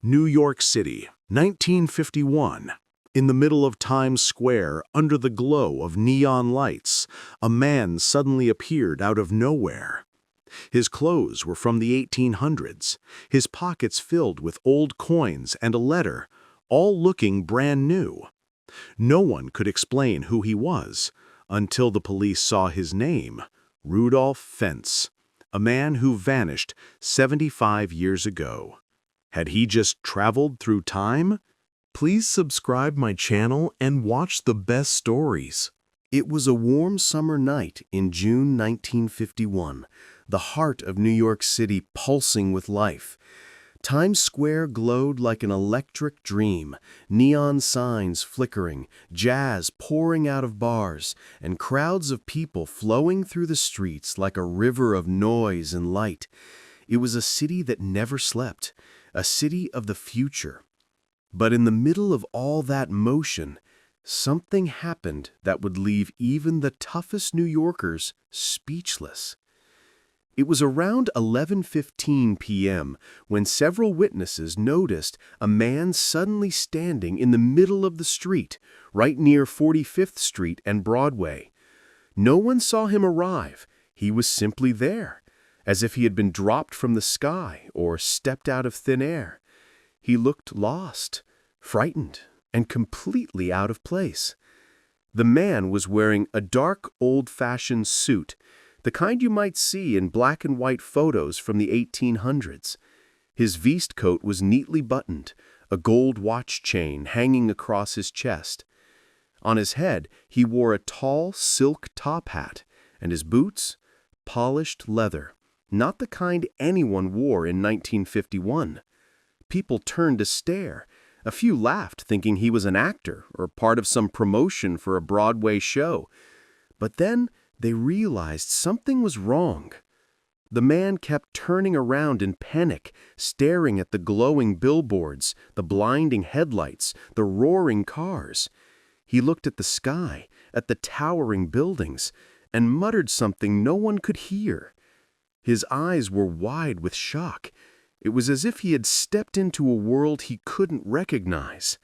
New York City, 1951. In the middle of Times Square, under the glow of neon lights, a man suddenly appeared out of nowhere. His clothes were from the 1800s, his pockets filled with old coins and a letter, all looking brand new. No one could explain who he was, until the police saw his name, Rudolph Fentz, a man who vanished 75 years ago. Had he just traveled through time? Please subscribe my channel and watch the best stories. It was a warm summer night in June 1951, the heart of New York City pulsing with life. Times Square glowed like an electric dream, neon signs flickering, jazz pouring out of bars, and crowds of people flowing through the streets like a river of noise and light. It was a city that never slept, a city of the future. But in the middle of all that motion, something happened that would leave even the toughest New Yorkers speechless. It was around 11:15 p.m. when several witnesses noticed a man suddenly standing in the middle of the street, right near 45th Street and Broadway. No one saw him arrive. He was simply there, as if he had been dropped from the sky or stepped out of thin air. He looked lost, frightened, and completely out of place. The man was wearing a dark, old-fashioned suit, the kind you might see in black and white photos from the 1800s. His waistcoat was neatly buttoned, a gold watch chain hanging across his chest. On his head, he wore a tall silk top hat, and his boots, polished leather, not the kind anyone wore in 1951. People turned to stare. A few laughed, thinking he was an actor or part of some promotion for a Broadway show. But then they realized something was wrong. The man kept turning around in panic, staring at the glowing billboards, the blinding headlights, the roaring cars. He looked at the sky, at the towering buildings, and muttered something no one could hear. His eyes were wide with shock. It was as if he had stepped into a world he couldn't recognize.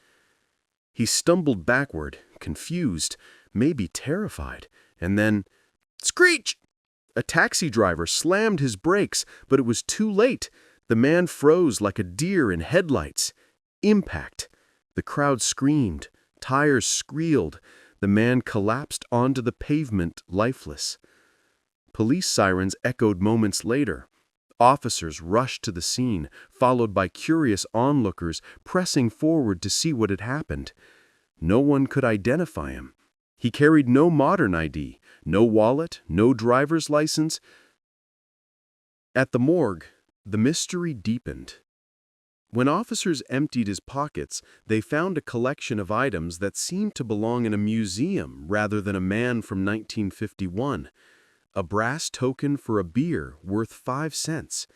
He stumbled backward, confused, maybe terrified, and then, screech! A taxi driver slammed his brakes, but it was too late. The man froze like a deer in headlights. Impact. The crowd screamed. Tires squealed. The man collapsed onto the pavement, lifeless. Police sirens echoed moments later. Officers rushed to the scene, followed by curious onlookers pressing forward to see what had happened. No one could identify him. He carried no modern ID, no wallet, no driver's license. At the morgue, the mystery deepened. When officers emptied his pockets, they found a collection of items that seemed to belong in a museum rather than a man from 1951. A brass token for a beer worth 5 cents,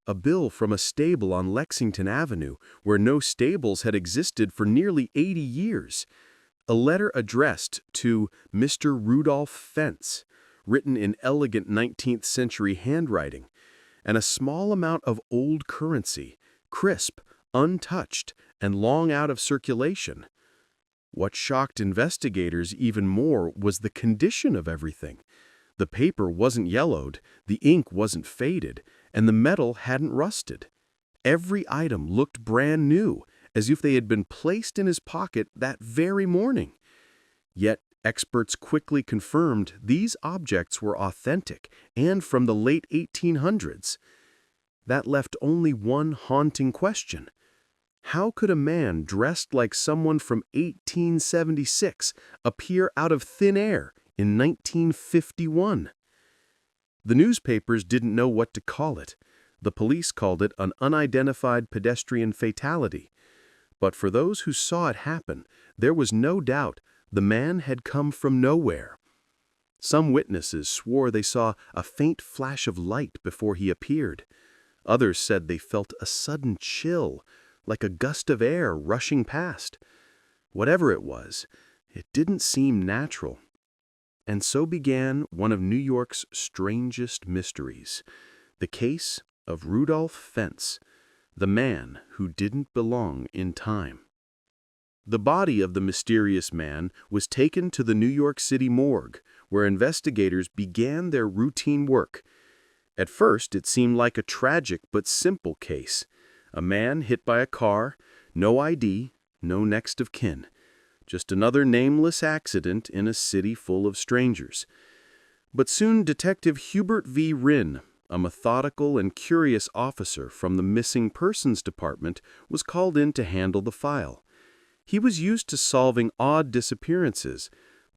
a bill from a stable on Lexington Avenue where no stables had existed for nearly 80 years, a letter addressed to Mr. Rudolph Fentz, written in elegant 19th century handwriting, and a small amount of old currency, crisp, untouched, and long out of circulation. What shocked investigators even more was the condition of everything. The paper wasn't yellowed, the ink wasn't faded, and the metal hadn't rusted. Every item looked brand new, as if they had been placed in his pocket that very morning. Yet experts quickly confirmed these objects were authentic and from the late 1800s. That left only one haunting question. How could a man dressed like someone from 1876 appear out of thin air in 1951? The newspapers didn't know what to call it. The police called it an unidentified pedestrian fatality. But for those who saw it happen, there was no doubt the man had come from nowhere. Some witnesses swore they saw a faint flash of light before he appeared. Others said they felt a sudden chill, like a gust of air rushing past. Whatever it was, it didn't seem natural. And so began one of New York's strangest mysteries, the case of Rudolph Fentz, The man who didn't belong in time. The body of the mysterious man was taken to the New York City morgue, where investigators began their routine work. At first, it seemed like a tragic but simple case. A man hit by a car, no ID, no next of kin. Just another nameless accident in a city full of strangers. But soon Detective Hubert V. Rinn, a methodical and curious officer from the Missing Persons Department, was called in to handle the file. He was used to solving odd disappearances,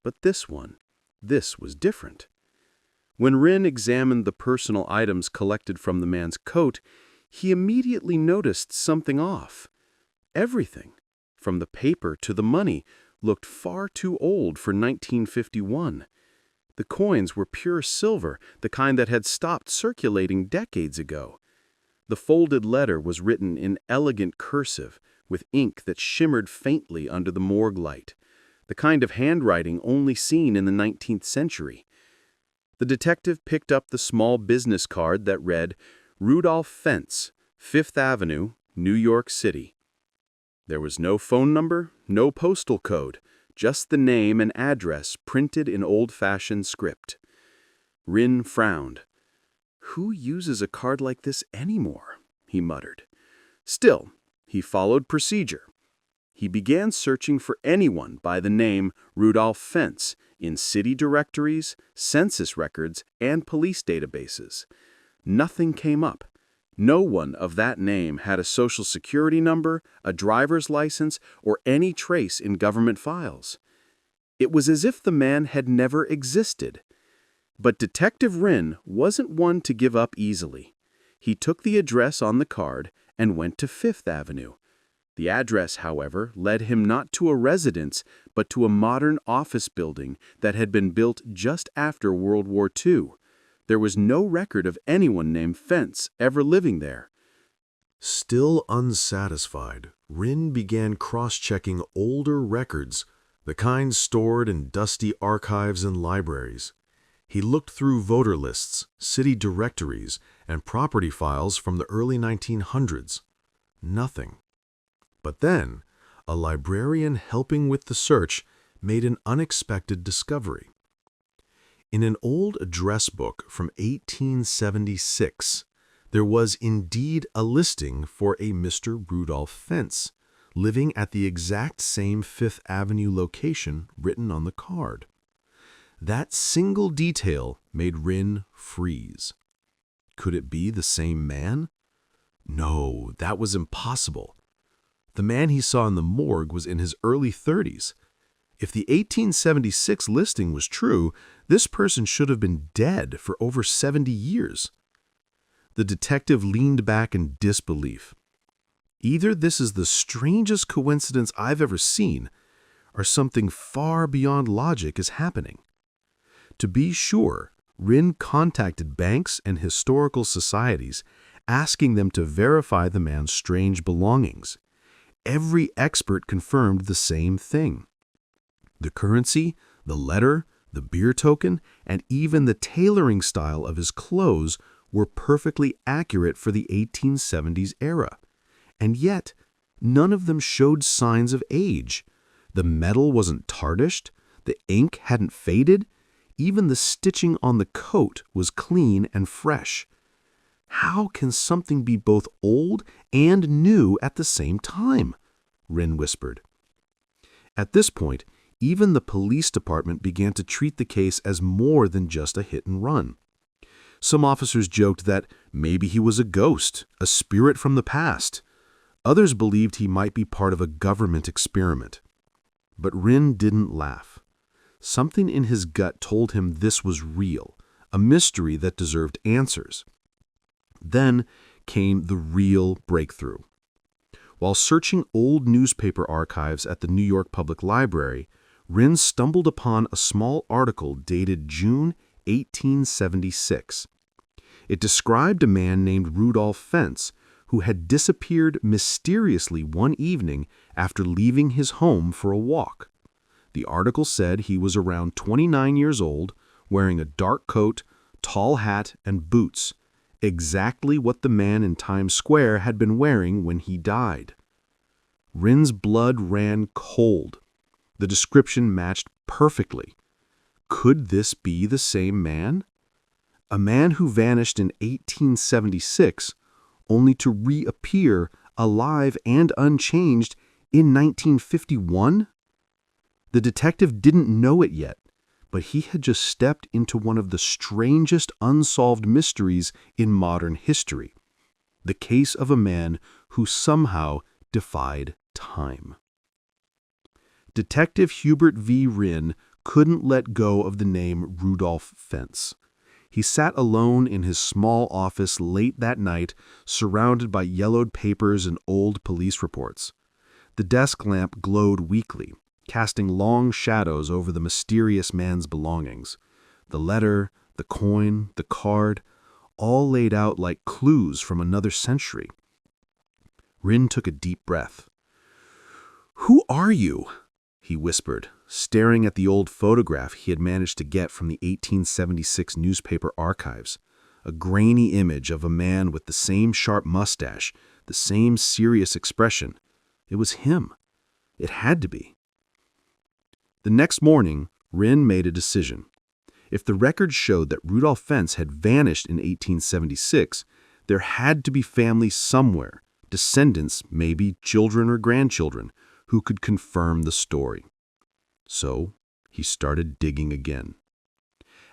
but this was different. When Rinn examined the personal items collected from the man's coat, he immediately noticed something off. Everything, from the paper to the money, looked far too old for 1951. The coins were pure silver, the kind that had stopped circulating decades ago. The folded letter was written in elegant cursive, with ink that shimmered faintly under the morgue light, the kind of handwriting only seen in the 19th century. The detective picked up the small business card that read, Rudolph Fentz, 5th Avenue, New York City. There was no phone number, no postal code, just the name and address printed in old-fashioned script. Rinn frowned. "Who uses a card like this anymore?" he muttered. Still, he followed procedure. He began searching for anyone by the name Rudolph Fentz in city directories, census records, and police databases. Nothing came up. No one of that name had a social security number, a driver's license, or any trace in government files. It was as if the man had never existed. But Detective Rinn wasn't one to give up easily. He took the address on the card and went to 5th Avenue. The address, however, led him not to a residence, but to a modern office building that had been built just after World War II. There was no record of anyone named Fentz ever living there. Still unsatisfied, Rinn began cross-checking older records, the kind stored in dusty archives and libraries. He looked through voter lists, city directories, and property files from the early 1900s. Nothing. But then, a librarian helping with the search made an unexpected discovery. In an old address book from 1876, there was indeed a listing for a Mr. Rudolph Fentz, living at the exact same 5th Avenue location written on the card. That single detail made Rinn freeze. Could it be the same man? No, that was impossible. The man he saw in the morgue was in his early 30s. If the 1876 listing was true, this person should have been dead for over 70 years. The detective leaned back in disbelief. Either this is the strangest coincidence I've ever seen, or something far beyond logic is happening. To be sure, Rinn contacted banks and historical societies, asking them to verify the man's strange belongings. Every expert confirmed the same thing. The currency, the letter, the beer token, and even the tailoring style of his clothes were perfectly accurate for the 1870s era. And yet, none of them showed signs of age. The metal wasn't tarnished, the ink hadn't faded, even the stitching on the coat was clean and fresh. How can something be both old and new at the same time? Rinn whispered. At this point, even the police department began to treat the case as more than just a hit and run. Some officers joked that maybe he was a ghost, a spirit from the past. Others believed he might be part of a government experiment. But Rinn didn't laugh. Something in his gut told him this was real, a mystery that deserved answers. Then came the real breakthrough. While searching old newspaper archives at the New York Public Library, Rinn stumbled upon a small article dated June 1876. It described a man named Rudolph Fentz who had disappeared mysteriously one evening after leaving his home for a walk. The article said he was around 29 years old, wearing a dark coat, tall hat, and boots, exactly what the man in Times Square had been wearing when he died. Rin's blood ran cold. The description matched perfectly. Could this be the same man? A man who vanished in 1876, only to reappear alive and unchanged in 1951? The detective didn't know it yet, but he had just stepped into one of the strangest unsolved mysteries in modern history, the case of a man who somehow defied time. Detective Hubert V. Rin couldn't let go of the name Rudolph Fentz. He sat alone in his small office late that night, surrounded by yellowed papers and old police reports. The desk lamp glowed weakly, casting long shadows over the mysterious man's belongings. The letter, the coin, the card, all laid out like clues from another century. Rin took a deep breath. "Who are you?" he whispered, staring at the old photograph he had managed to get from the 1876 newspaper archives, a grainy image of a man with the same sharp mustache, the same serious expression. It was him. It had to be. The next morning, Rin made a decision. If the records showed that Rudolph Fentz had vanished in 1876, there had to be family somewhere, descendants, maybe children or grandchildren, who could confirm the story. So he started digging again.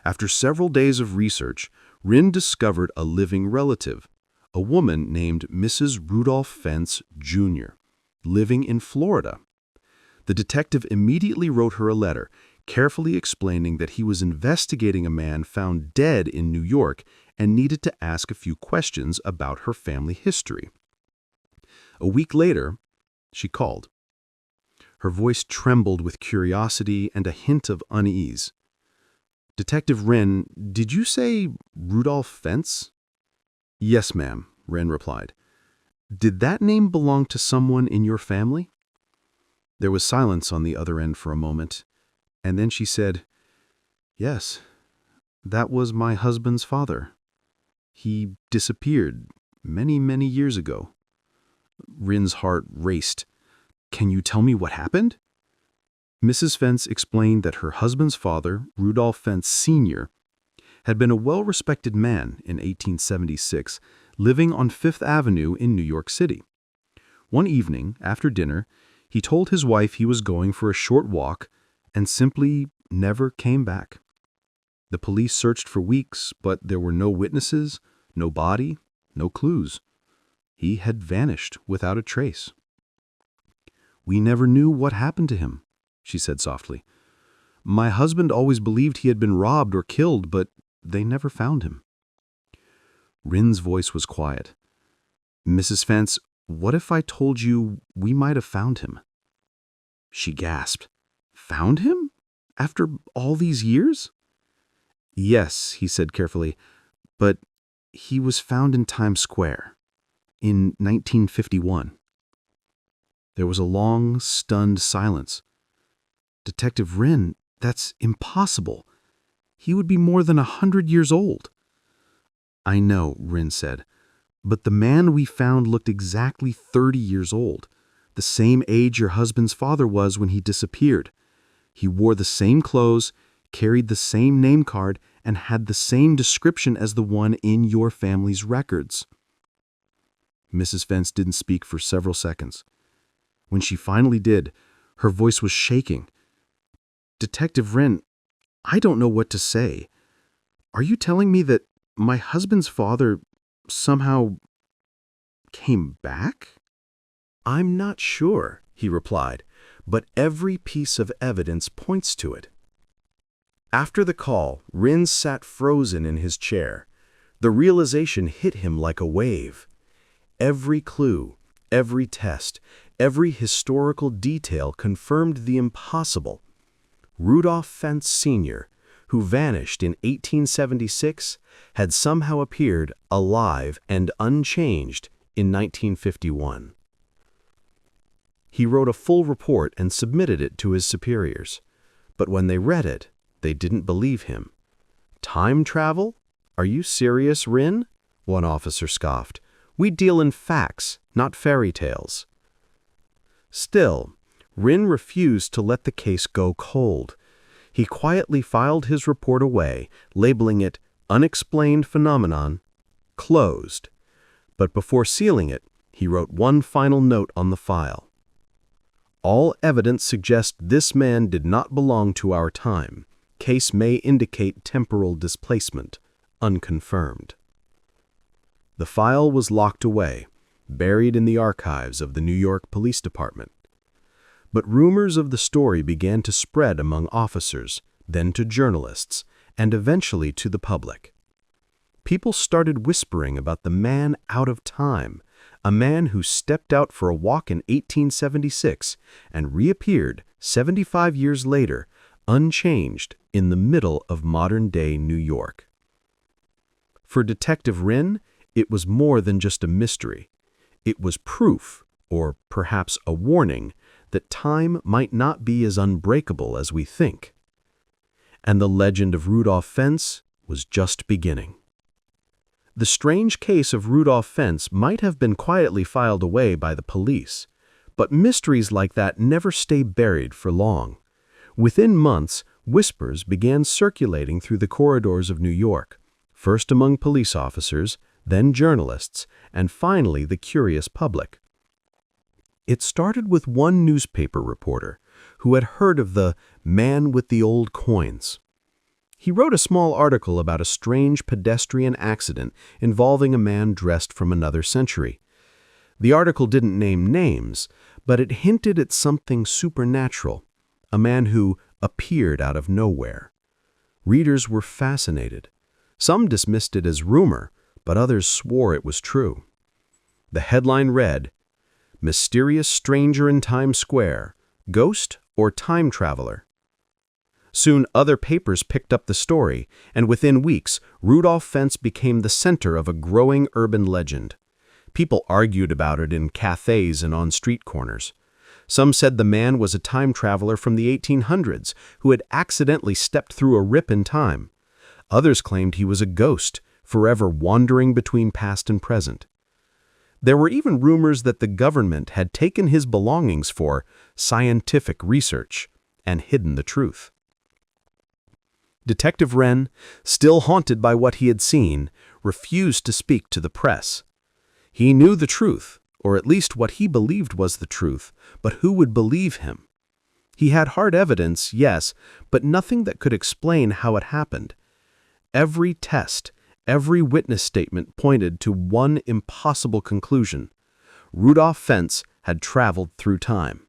After several days of research, Rin discovered a living relative, a woman named Mrs. Rudolph Fentz, Jr., living in Florida. The detective immediately wrote her a letter, carefully explaining that he was investigating a man found dead in New York and needed to ask a few questions about her family history. A week later, she called. Her voice trembled with curiosity and a hint of unease. "Detective Wren, did you say Rudolph Fentz?" "Yes, ma'am," Wren replied. "Did that name belong to someone in your family?" There was silence on the other end for a moment, and then she said, "Yes, that was my husband's father. He disappeared many, many years ago." Rin's heart raced. "Can you tell me what happened?" Mrs. Fentz explained that her husband's father, Rudolph Fentz Sr., had been a well-respected man in 1876, living on Fifth Avenue in New York City. One evening, after dinner, he told his wife he was going for a short walk and simply never came back. The police searched for weeks, but there were no witnesses, no body, no clues. He had vanished without a trace. "We never knew what happened to him," she said softly. "My husband always believed he had been robbed or killed, but they never found him." Rin's voice was quiet. "Mrs. Fentz, what if I told you we might have found him?" She gasped. "Found him? After all these years?" "Yes," he said carefully, "but he was found in Times Square in 1951. There was a long, stunned silence. "Detective Rin, that's impossible. He would be more than 100 years old." "I know," Rin said, "but the man we found looked exactly 30 years old, the same age your husband's father was when he disappeared. He wore the same clothes, carried the same name card, and had the same description as the one in your family's records." Mrs. Fentz didn't speak for several seconds. When she finally did, her voice was shaking. "Detective Wren, I don't know what to say. Are you telling me that my husband's father somehow came back?" "I'm not sure," he replied, "but every piece of evidence points to it." After the call, Rin sat frozen in his chair. The realization hit him like a wave. Every clue, every test, every historical detail confirmed the impossible. Rudolph Fentz Sr., who vanished in 1876, had somehow appeared alive and unchanged in 1951. He wrote a full report and submitted it to his superiors. But when they read it, they didn't believe him. "Time travel? Are you serious, Rin?" one officer scoffed. "We deal in facts, not fairy tales." Still, Wren refused to let the case go cold. He quietly filed his report away, labeling it Unexplained Phenomenon, Closed. But before sealing it, he wrote one final note on the file. "All evidence suggests this man did not belong to our time. Case may indicate temporal displacement. Unconfirmed." The file was locked away, buried in the archives of the New York Police Department. But rumors of the story began to spread among officers, then to journalists, and eventually to the public. People started whispering about the man out of time, a man who stepped out for a walk in 1876 and reappeared 75 years later, unchanged, in the middle of modern-day New York. For Detective Wren, it was more than just a mystery. It was proof, or perhaps a warning, that time might not be as unbreakable as we think. And the legend of Rudolph Fentz was just beginning. The strange case of Rudolph Fentz might have been quietly filed away by the police, but mysteries like that never stay buried for long. Within months, whispers began circulating through the corridors of New York, first among police officers, then journalists, and finally the curious public. It started with one newspaper reporter who had heard of the man with the old coins. He wrote a small article about a strange pedestrian accident involving a man dressed from another century. The article didn't name names, but it hinted at something supernatural, a man who appeared out of nowhere. Readers were fascinated. Some dismissed it as rumor, but others swore it was true. The headline read, "Mysterious Stranger in Times Square, Ghost or Time Traveler?" Soon other papers picked up the story, and within weeks, Rudolph Fentz became the center of a growing urban legend. People argued about it in cafes and on street corners. Some said the man was a time traveler from the 1800s who had accidentally stepped through a rip in time. Others claimed he was a ghost, forever wandering between past and present. There were even rumors that the government had taken his belongings for scientific research and hidden the truth. Detective Wren, still haunted by what he had seen, refused to speak to the press. He knew the truth, or at least what he believed was the truth, but who would believe him? He had hard evidence, yes, but nothing that could explain how it happened. Every test, every witness statement pointed to one impossible conclusion. Rudolph Fentz had traveled through time.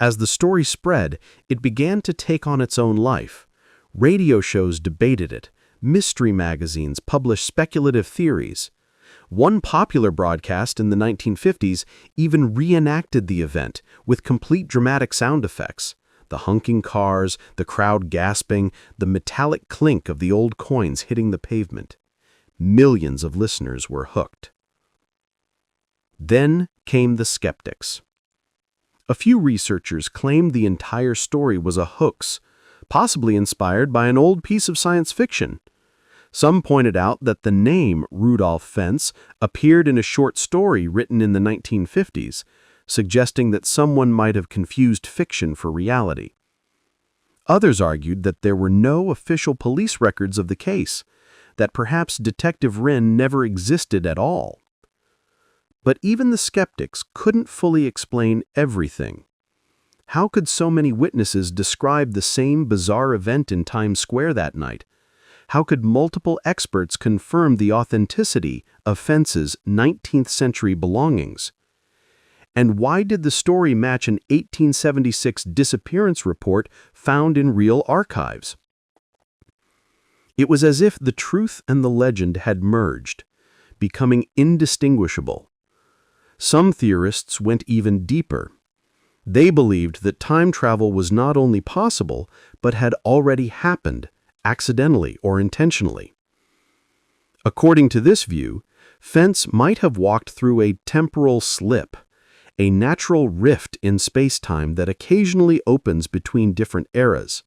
As the story spread, it began to take on its own life. Radio shows debated it. Mystery magazines published speculative theories. One popular broadcast in the 1950s even reenacted the event with complete dramatic sound effects. The honking cars, the crowd gasping, the metallic clink of the old coins hitting the pavement. Millions of listeners were hooked. Then came the skeptics. A few researchers claimed the entire story was a hoax, possibly inspired by an old piece of science fiction. Some pointed out that the name Rudolph Fentz appeared in a short story written in the 1950s, suggesting that someone might have confused fiction for reality. Others argued that there were no official police records of the case, that perhaps Detective Wren never existed at all. But even the skeptics couldn't fully explain everything. How could so many witnesses describe the same bizarre event in Times Square that night? How could multiple experts confirm the authenticity of Fentz's 19th century belongings? And why did the story match an 1876 disappearance report found in real archives? It was as if the truth and the legend had merged, becoming indistinguishable. Some theorists went even deeper. They believed that time travel was not only possible, but had already happened, accidentally or intentionally. According to this view, Fentz might have walked through a temporal slip, a natural rift in space-time that occasionally opens between different eras.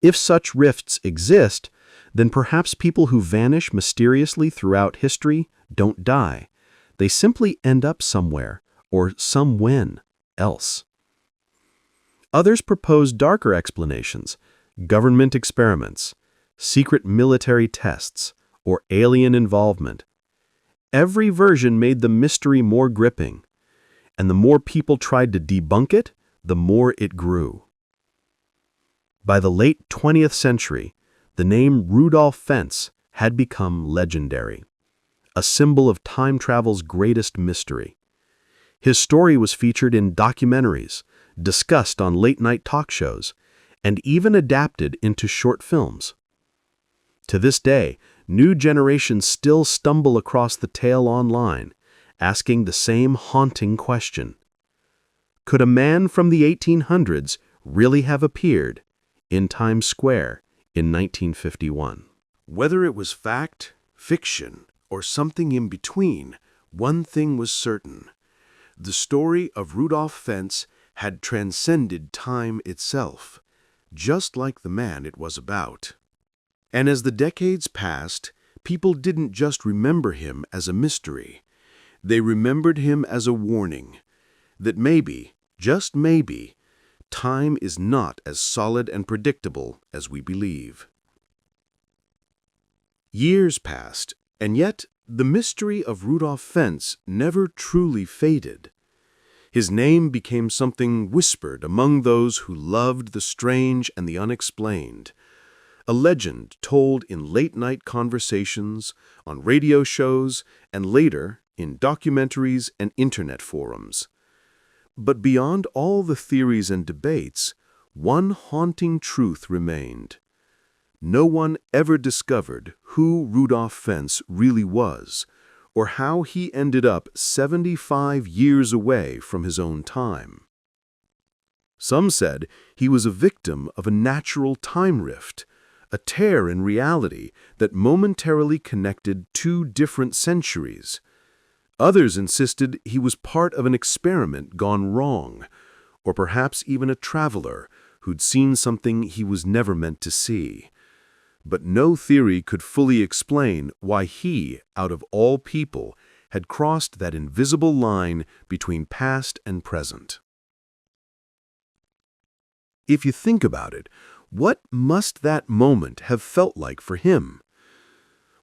If such rifts exist, then perhaps people who vanish mysteriously throughout history don't die. They simply end up somewhere, or somewhen, else. Others propose darker explanations: government experiments, secret military tests, or alien involvement. Every version made the mystery more gripping, and the more people tried to debunk it, the more it grew. By the late 20th century, the name Rudolph Fentz had become legendary, a symbol of time travel's greatest mystery. His story was featured in documentaries, discussed on late-night talk shows, and even adapted into short films. To this day, new generations still stumble across the tale online, asking the same haunting question. Could a man from the 1800s really have appeared in Times Square in 1951? Whether it was fact, fiction, or something in between, one thing was certain. The story of Rudolph Fentz had transcended time itself, just like the man it was about. And as the decades passed, people didn't just remember him as a mystery. They remembered him as a warning that maybe, just maybe, time is not as solid and predictable as we believe. Years passed, and yet the mystery of Rudolph Fentz never truly faded. His name became something whispered among those who loved the strange and the unexplained, a legend told in late-night conversations, on radio shows, and later in documentaries and internet forums. But beyond all the theories and debates, one haunting truth remained. No one ever discovered who Rudolph Fentz really was, or how he ended up 75 years away from his own time. Some said he was a victim of a natural time rift, a tear in reality that momentarily connected two different centuries. Others insisted he was part of an experiment gone wrong, or perhaps even a traveler who'd seen something he was never meant to see. But no theory could fully explain why he, out of all people, had crossed that invisible line between past and present. If you think about it, what must that moment have felt like for him?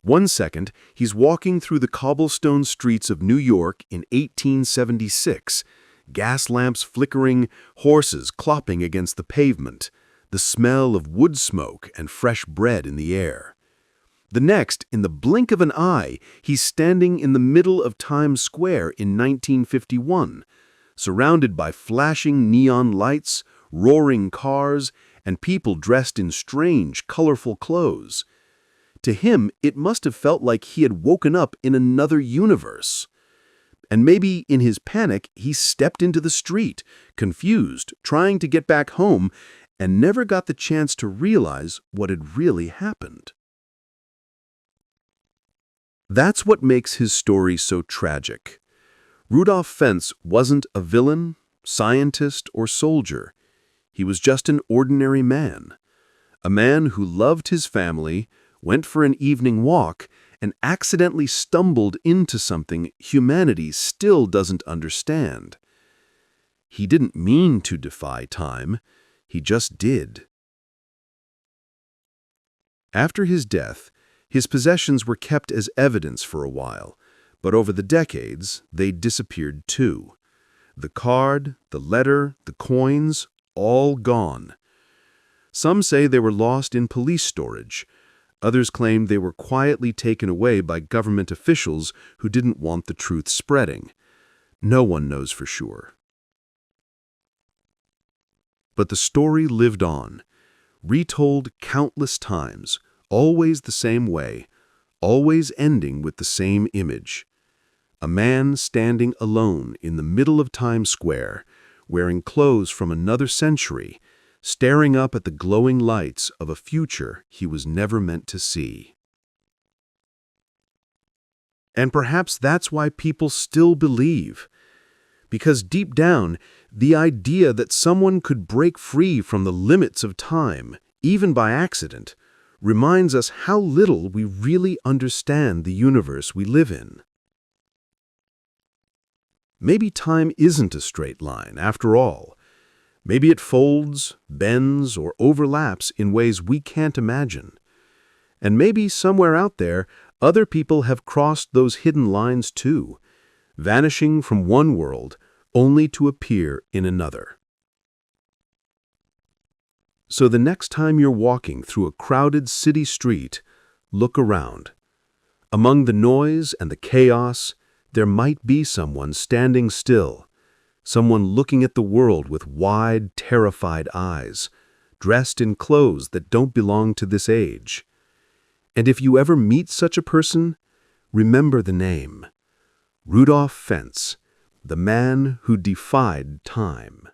One second, he's walking through the cobblestone streets of New York in 1876, gas lamps flickering, horses clopping against the pavement, the smell of wood smoke and fresh bread in the air. The next, in the blink of an eye, he's standing in the middle of Times Square in 1951, surrounded by flashing neon lights, roaring cars, and people dressed in strange, colorful clothes. To him, it must have felt like he had woken up in another universe. And maybe in his panic, he stepped into the street, confused, trying to get back home, and never got the chance to realize what had really happened. That's what makes his story so tragic. Rudolph Fentz wasn't a villain, scientist, or soldier. He was just an ordinary man. A man who loved his family, went for an evening walk, and accidentally stumbled into something humanity still doesn't understand. He didn't mean to defy time. He just did. After his death, his possessions were kept as evidence for a while, but over the decades, they disappeared too. The card, the letter, the coins, all gone. Some say they were lost in police storage. Others claimed they were quietly taken away by government officials who didn't want the truth spreading. No one knows for sure. But the story lived on, retold countless times, always the same way, always ending with the same image. A man standing alone in the middle of Times Square, wearing clothes from another century, staring up at the glowing lights of a future he was never meant to see. And perhaps that's why people still believe. Because deep down, the idea that someone could break free from the limits of time, even by accident, reminds us how little we really understand the universe we live in. Maybe time isn't a straight line, after all. Maybe it folds, bends, or overlaps in ways we can't imagine. And maybe somewhere out there, other people have crossed those hidden lines too, vanishing from one world only to appear in another. So the next time you're walking through a crowded city street, look around. Among the noise and the chaos, there might be someone standing still, someone looking at the world with wide, terrified eyes, dressed in clothes that don't belong to this age. And if you ever meet such a person, remember the name: Rudolph Fentz, the man who defied time.